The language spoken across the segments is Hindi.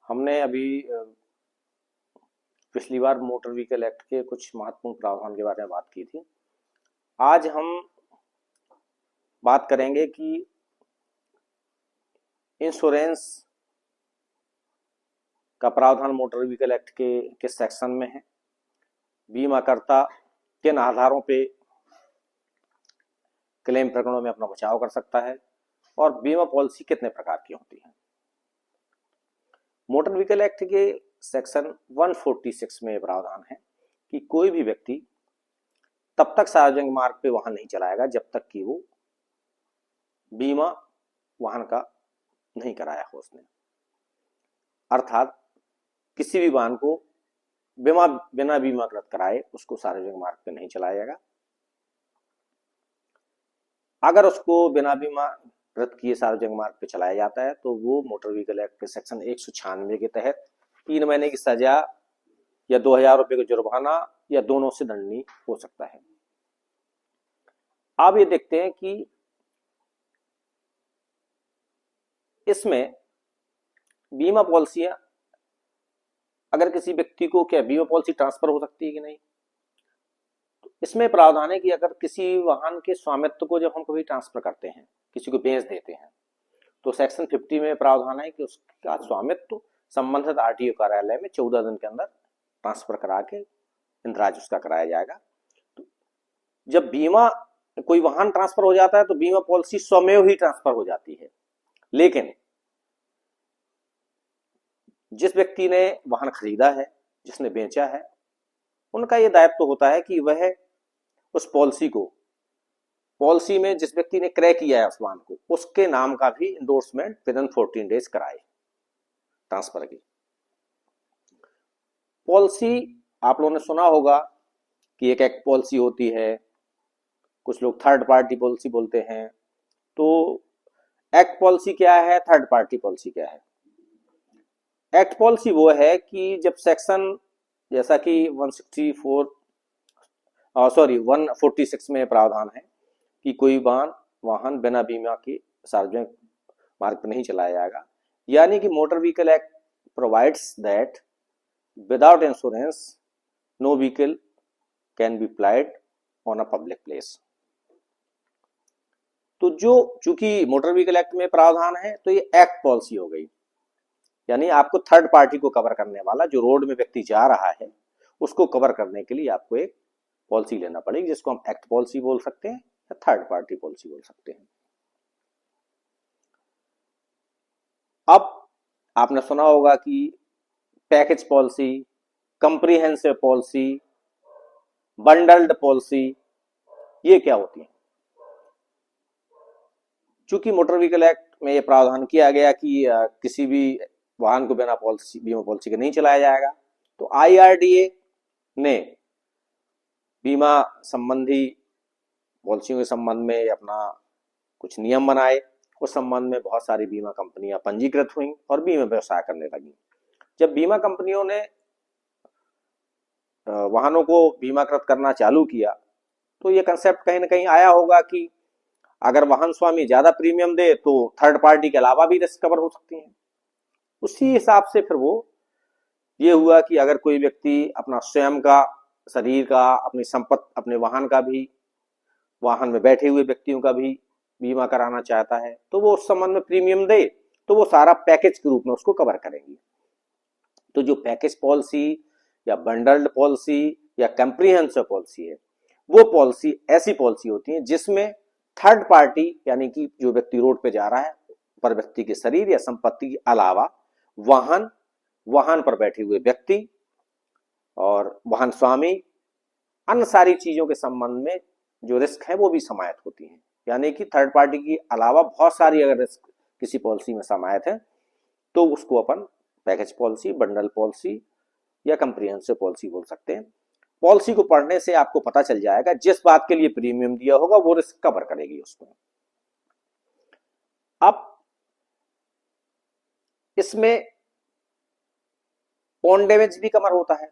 हमने अभी पिछली बार मोटर व्हीकल एक्ट के कुछ महत्वपूर्ण प्रावधान के बारे में बात की थी। आज हम बात करेंगे कि इंश्योरेंस का प्रावधान मोटर व्हीकल एक्ट के किस सेक्शन में है, बीमाकर्ता किन आधारों पे क्लेम प्रकरणों में अपना बचाव कर सकता है और बीमा पॉलिसी कितने प्रकार की होती है। मोटर व्हीकल एक्ट के सेक्शन 146 में प्रावधान है कि कोई भी व्यक्ति तब तक सार्वजनिक मार्ग पे वाहन नहीं चलाएगा जब तक कि वो बीमा वाहन का नहीं कराया हो उसने। अर्थात किसी भी वाहन को बिना बीमाकृत कराए उसको सार्वजनिक मार्ग पे नहीं चलाया जाएगा। अगर उसको बिना बीमाकृत किए सार्वजनिक मार्ग पे चलाया जाता है तो वो मोटर व्हीकल एक्ट के सेक्शन 196 के तहत 3 महीने की सजा या 2000 रुपए का जुर्माना या दोनों से दंडनीय हो सकता है। अब ये देखते हैं कि इसमें बीमा पॉलिसियां अगर किसी व्यक्ति को क्या बीमा पॉलिसी ट्रांसफर हो सकती है कि नहीं। तो इसमें प्रावधान है कि अगर किसी वाहन के स्वामित्व को जब हम कभी ट्रांसफर करते हैं, किसी को बेच देते हैं, तो सेक्शन 50 में प्रावधान है कि उसका स्वामित्व संबंधित आरटीओ कार्यालय में 14 दिन के अंदर ट्रांसफर करा के इंदराज उसका कराया जाएगा। तो जब बीमा कोई वाहन ट्रांसफर हो जाता है तो बीमा पॉलिसी स्वमेव ही ट्रांसफर हो जाती है, लेकिन जिस व्यक्ति ने वाहन खरीदा है, जिसने बेचा है, उनका यह दायित्व तो होता है कि वह उस पॉलिसी में जिस व्यक्ति ने क्रय किया है उस वाहन को, उसके नाम का भी इंडोर्समेंट विद इन 14 डेज कराए ट्रांसफर की। पॉलिसी आप लोगों ने सुना होगा कि एक एक्ट पॉलिसी होती है, कुछ लोग थर्ड पार्टी पॉलिसी बोलते हैं। तो एक्ट पॉलिसी क्या है, थर्ड पार्टी पॉलिसी क्या है? एक्ट पॉलिसी वो है कि जब सेक्शन जैसा कि 146 में प्रावधान है कि कोई वाहन बिना बीमा के सार्वजनिक मार्ग पर नहीं चलाया जाएगा, यानी कि motor vehicle act provides that without insurance no vehicle can be plied on a public place. तो चूंकि मोटर व्हीकल एक्ट में प्रावधान है तो ये एक्ट पॉलिसी हो गई, यानी आपको थर्ड पार्टी को कवर करने वाला, जो रोड में व्यक्ति जा रहा है उसको कवर करने के लिए आपको एक पॉलिसी लेना पड़ेगी, जिसको हम एक्ट पॉलिसी बोल सकते हैं या थर्ड पार्टी पॉलिसी बोल सकते हैं। अब आपने सुना होगा कि package policy, comprehensive policy, bundled policy, ये क्या होती है? चूंकि मोटर व्हीकल एक्ट में यह प्रावधान किया गया कि किसी भी वाहन को बिना बीमा पॉलिसी के नहीं चलाया जाएगा, तो IRDA ने बीमा संबंधी पॉलिसियों के संबंध में अपना कुछ नियम बनाए। उस संबंध में बहुत सारी बीमा कंपनियां पंजीकृत हुई और बीमा व्यवसाय करने लगी। जब बीमा कंपनियों ने वाहनों को बीमाकृत करना चालू किया तो ये कंसेप्ट कहीं ना कहीं आया होगा कि अगर वाहन स्वामी ज्यादा प्रीमियम दे तो थर्ड पार्टी के अलावा भी रिस्क कवर हो सकती है। उसी हिसाब से फिर वो ये हुआ कि अगर कोई व्यक्ति अपना स्वयं का, शरीर का, अपनी संपत्ति, अपने वाहन का भी, वाहन में बैठे हुए व्यक्तियों का भी बीमा कराना चाहता है तो वो उस संबंध में प्रीमियम दे, तो वो सारा पैकेज के रूप में उसको कवर करेंगी। तो जो पैकेज पॉलिसी या बंडल्ड पॉलिसी या कंप्रीहेंसिव पॉलिसी है, वो पॉलिसी ऐसी पॉलिसी होती है जिसमें थर्ड पार्टी, यानी कि जो व्यक्ति रोड पे जा रहा है, पर व्यक्ति के शरीर या संपत्ति के अलावा वाहन पर बैठे हुए व्यक्ति और वाहन स्वामी, अन्य सारी चीजों के संबंध में जो रिस्क है वो भी समाहित होती है। यानी कि थर्ड पार्टी के अलावा बहुत सारी अगर रिस्क किसी पॉलिसी में समाहित है तो उसको अपन पैकेज पॉलिसी, बंडल पॉलिसी या कंप्रीहेंसिव पॉलिसी बोल सकते हैं। पॉलिसी को पढ़ने से आपको पता चल जाएगा जिस बात के लिए प्रीमियम दिया होगा वो रिस्क कवर करेगी उसमें। अब इसमें ऑन डैमेज भी कवर होता है।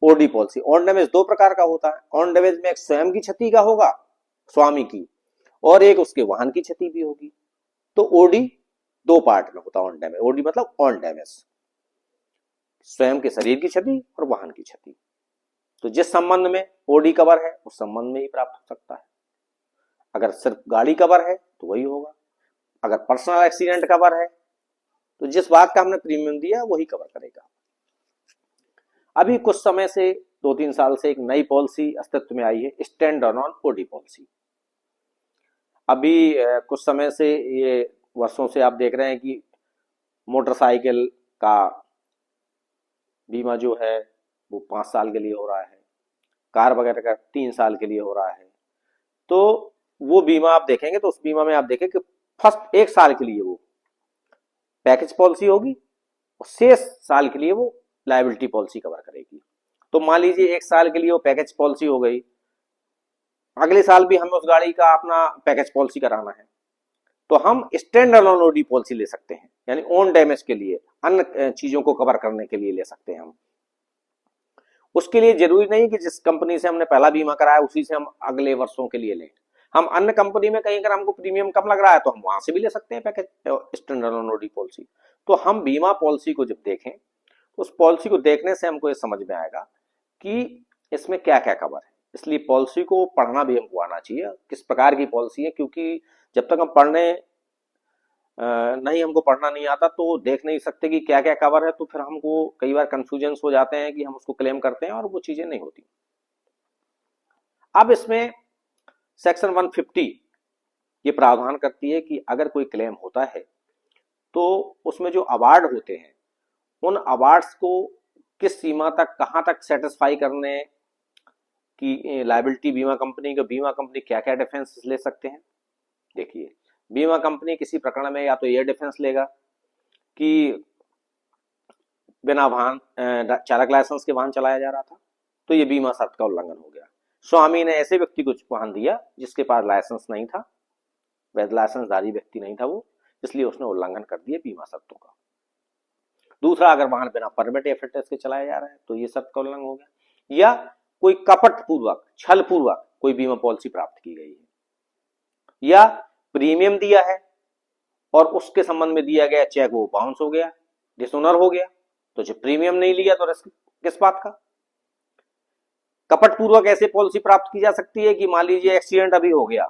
ओडी पॉलिसी, ऑन डैमेज 2 प्रकार का होता है। ऑन डैमेज में एक स्वयं की क्षति का होगा, स्वामी की, और एक उसके वाहन की क्षति भी होगी। तो ओडी दो पार्ट में होता है ऑन डैमेज। ओडी मतलब ऑन डैमेज, स्वयं के शरीर की क्षति और वाहन की क्षति। तो जिस संबंध में ओडी कवर है उस संबंध में ही प्राप्त हो सकता है। अगर सिर्फ गाड़ी कवर है तो वही होगा, अगर पर्सनल एक्सीडेंट कवर है तो जिस बात का हमने प्रीमियम दिया वही कवर करेगा। अभी कुछ समय से 2-3 साल से एक नई पॉलिसी अस्तित्व में आई है, स्टैंड ऑन ओडी पॉलिसी। अभी कुछ समय से, ये वर्षों से आप देख रहे हैं कि मोटरसाइकिल का बीमा जो है वो 5 साल के लिए हो रहा है, कार वगैरह का 3 साल के लिए हो रहा है। तो वो बीमा आप देखेंगे तो उस बीमा में आप देखें कि फर्स्ट 1 साल के लिए वो पैकेज पॉलिसी होगी और शेष साल के लिए वो लायबिलिटी पॉलिसी कवर करेगी। तो मान लीजिए 1 साल के लिए वो पैकेज पॉलिसी हो गई, अगले साल भी हमें उस गाड़ी का अपना पैकेज पॉलिसी कराना है तो हम स्टैंड अलोन ओडी पॉलिसी ले सकते हैं, यानी ओन डैमेज के लिए, अन्य चीजों को कवर करने के लिए ले सकते हैं हम। उसके लिए जरूरी नहीं कि जिस कंपनी से हमने पहला बीमा कराया उसी से हम अगले वर्षों के लिए लें। हम अन्य कंपनी में कहीं अगर हमको प्रीमियम कम लग रहा है तो हम वहां से भी ले सकते हैं package standalone OD policy. तो हम बीमा पॉलिसी को जब देखें तो उस पॉलिसी को देखने से हमको ये समझ में आएगा कि इसमें क्या क्या कवर है। इसलिए पॉलिसी को पढ़ना भी हमको आना चाहिए, किस प्रकार की पॉलिसी है, क्योंकि जब तक हम हमको पढ़ना नहीं आता तो देख नहीं सकते कि क्या क्या कवर है, तो फिर हमको कई बार कंफ्यूजन हो जाते हैं कि हम उसको क्लेम करते हैं और वो चीजें नहीं होती। अब इसमें सेक्शन 150 ये प्रावधान करती है कि अगर कोई क्लेम होता है तो उसमें जो अवार्ड होते हैं उन अवार्ड्स को किस सीमा तक, कहां तक सेटिस्फाई करने की लायबिलिटी बीमा कंपनी क्या क्या डिफेंस ले सकते हैं। देखिए, बीमा कंपनी किसी प्रकरण में या तो ये डिफेंस लेगा कि बिना वाहन चालक लाइसेंस के वाहन चलाया जा रहा था तो ये बीमा शर्त का उल्लंघन हो गया। स्वामी ने ऐसे व्यक्ति को वाहन दिया जिसके पास लाइसेंस नहीं था, वैध लाइसेंसधारी व्यक्ति नहीं था वो, इसलिए उसने उल्लंघन कर दिया बीमा शर्तों का। दूसरा, अगर वाहन बिना परमिट या फिटनेस के चलाया जा रहा है तो ये शर्त का उल्लंघन हो गया। या कोई कपट पूर्वक, छल पूर्वक कोई बीमा पॉलिसी प्राप्त की गई है, या प्रीमियम दिया है और उसके संबंध में दिया गया चेक वो बाउंस हो गया, डिसऑनर हो गया, तो जो प्रीमियम नहीं लिया तो रिस्क किस बात का। कपट पूर्वक ऐसे पॉलिसी प्राप्त की जा सकती है कि मान लीजिए एक्सीडेंट अभी हो गया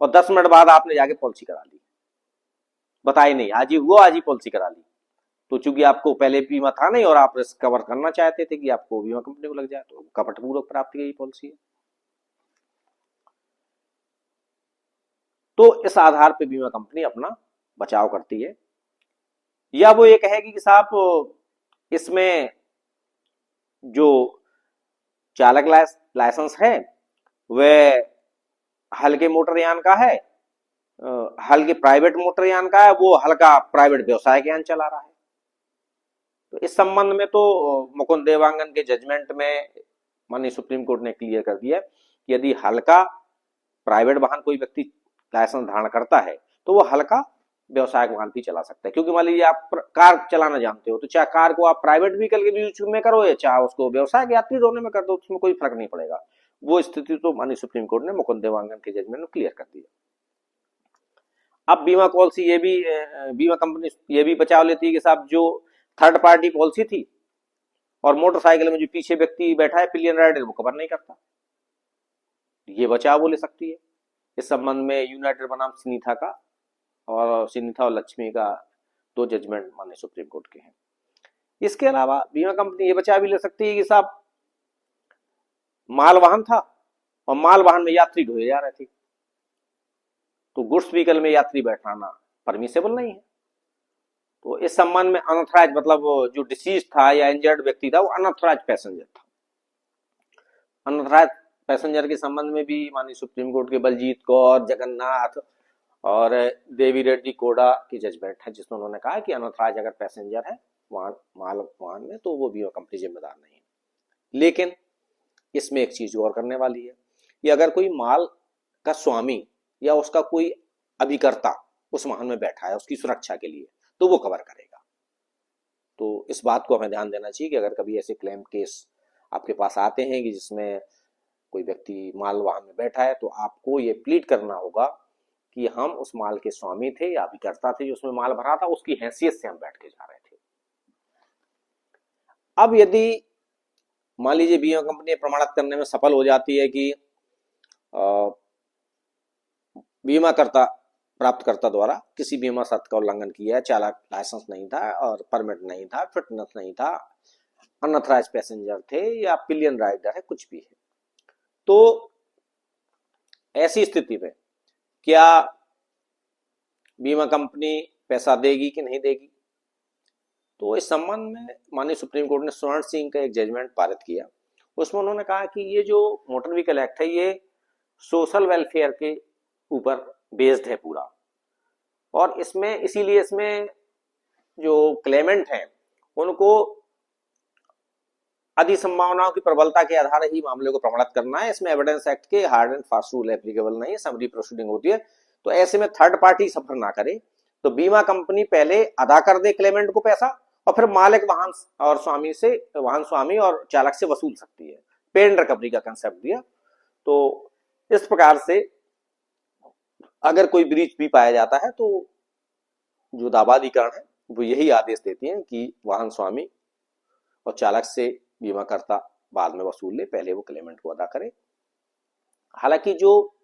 और 10 मिनट बाद आपने जाके पॉलिसी करा ली, बताए नहीं, आज ही हुआ, आज ही पॉलिसी करा ली, तो चूंकि आपको पहले बीमा था नहीं और आप रिस्क कवर करना चाहते थे कि आपको बीमा कंपनी को लग जाए, तो कपट पूर्वक प्राप्त की गई पॉलिसी है। तो इस आधार पर बीमा कंपनी अपना बचाव करती है। या वो ये कहेगी कि साहब इसमें जो चालक लाइसेंस है वह हल्के मोटरयान का है, हल्के प्राइवेट मोटरयान का है, वो हल्का प्राइवेट व्यवसाय के यान चला रहा है। तो इस संबंध में तो मुकुंद देवांगन के जजमेंट में माननीय सुप्रीम कोर्ट ने क्लियर कर दिया कि यदि हल्का प्राइवेट वाहन कोई व्यक्ति लाइसेंस धारण करता है तो वो हल्का व्यवसायिक वाहन भी चला सकता है। क्योंकि मान लीजिए आप कार चलाना जानते हो तो चाहे कार को आप प्राइवेट व्हीकल के यूज में करो या चाहे उसको व्यवसाय के यात्री ढोने में कर दो, उसमें कोई फर्क नहीं पड़ेगा। वो स्थिति तो माननीय सुप्रीम कोर्ट ने मुकुंद देवांगन के जजमेंट में क्लियर कर दिया। अब बीमा पॉलिसी ये भी, बीमा कंपनी ये भी बचाव लेती है कि साहब जो थर्ड पार्टी पॉलिसी थी और मोटरसाइकिल में जो पीछे व्यक्ति बैठा है पिलियन राइडर, वो कवर नहीं करता, ये बचाव वो ले सकती है। इस संबंध में यूनाइटेड बनाम सिनीथा का और सिनीथा और लक्ष्मी का 2 जजमेंट माननीय सुप्रीम कोर्ट के हैं। इसके अलावा बीमा कंपनी ये बचाव भी ले सकती है कि साहब माल वाहन था और माल वाहन में यात्री ढोए जा रहे थे, तो गुड्स व्हीकल में यात्री बैठाना परमिसेबल नहीं है। तो इस संबंध में अनऑथराइज, मतलब जो डिसीज था या इंजर्ड व्यक्ति था वो अनऑथराइज पैसेंजर था। अनऑथराइज पैसेंजर के संबंध में भी माननीय सुप्रीम कोर्ट के बलजीत कौर, जगन्नाथ और देवी रेड्डी कोडा की जजमेंट है जिसमें उन्होंने कहा कि अनऑथराइज अगर पैसेंजर है माल वाहन में तो वो बीमा कंपनी जिम्मेदार नहीं है। लेकिन इसमें एक चीज और करने वाली है कि अगर कोई माल का स्वामी या उसका कोई अभिकर्ता उस वाहन में बैठा है उसकी सुरक्षा के लिए, तो वो कवर करेगा। तो इस बात को हमें ध्यान देना चाहिए कि अगर कभी ऐसे क्लेम केस आपके पास आते हैं कि जिसमें कोई व्यक्ति माल वाहन में बैठा है तो आपको ये प्लीड करना होगा कि हम उस माल के स्वामी थे या अभिकर्ता थे जो उसमें माल भरा था, उसकी हैसियत से हम बैठ के जा रहे थे। अब यदि मान लीजिए बीमा कंपनी प्रमाणित करने में सफल हो जाती है कि बीमाकर्ता प्राप्तकर्ता द्वारा किसी बीमा शर्त का उल्लंघन किया है, चालक लाइसेंस नहीं था और परमिट नहीं था, फिटनेस नहीं था, अनऑथराइज्ड पैसेंजर थे या पिलियन राइडर है, कुछ भी है, तो ऐसी स्थिति में क्या बीमा कंपनी पैसा देगी कि नहीं देगी? तो इस संबंध में माननीय सुप्रीम कोर्ट ने स्वर्ण सिंह का एक जजमेंट पारित किया। उसमें उन्होंने कहा कि ये जो मोटर व्हीकल एक्ट है ये सोशल वेलफेयर के ऊपर बेस्ड है पूरा, और इसमें इसीलिए इसमें जो क्लेमेंट हैं उनको अधिक संभावनाओं की प्रबलता के आधार ही मामले को प्रमाणित करना है। इसमें एविडेंस एक्ट के hard and fast rule applicable नहीं है, समरी प्रोसीडिंग होती है। तो ऐसे में थर्ड पार्टी सफर ना करे तो बीमा कंपनी पहले अदा कर दे क्लेमेंट को पैसा और फिर मालिक वाहन और स्वामी से, वाहन स्वामी और चालक से वसूल सकती है। पे एंड रिकवरी का कंसेप्ट दिया। तो इस प्रकार से अगर कोई ब्रीच भी पाया जाता है तो जो दावाधिकरण है वो यही आदेश देती है कि वाहन स्वामी और चालक से बीमाकर्ता बाद में वसूल ले, पहले वो क्लेमेंट को अदा करे। हालांकि जो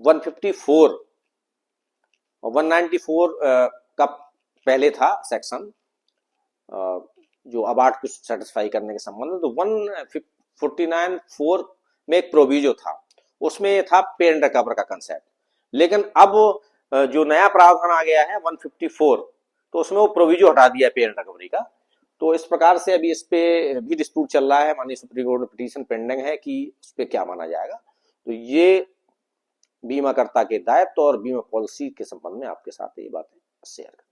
154 और 194 का पहले था सेक्शन जो अबार्ट को सेटिस्फाई करने के संबंध में, तो 149(4) में एक प्रोविजो था, उसमें ये था पे एंड रिकवर का कंसेप्ट। लेकिन अब जो नया प्रावधान आ गया है 154, तो उसमें वो प्रोविजो हटा दिया पे एंड रिकवरी का। तो इस प्रकार से अभी इस पे भी डिस्प्यूट चल रहा है, माननीय सुप्रीम कोर्ट में पिटीशन पेंडिंग है कि उस पर क्या माना जाएगा। तो ये बीमाकर्ता के दायित्व और बीमा पॉलिसी के संबंध में आपके साथ ये बातें शेयर कर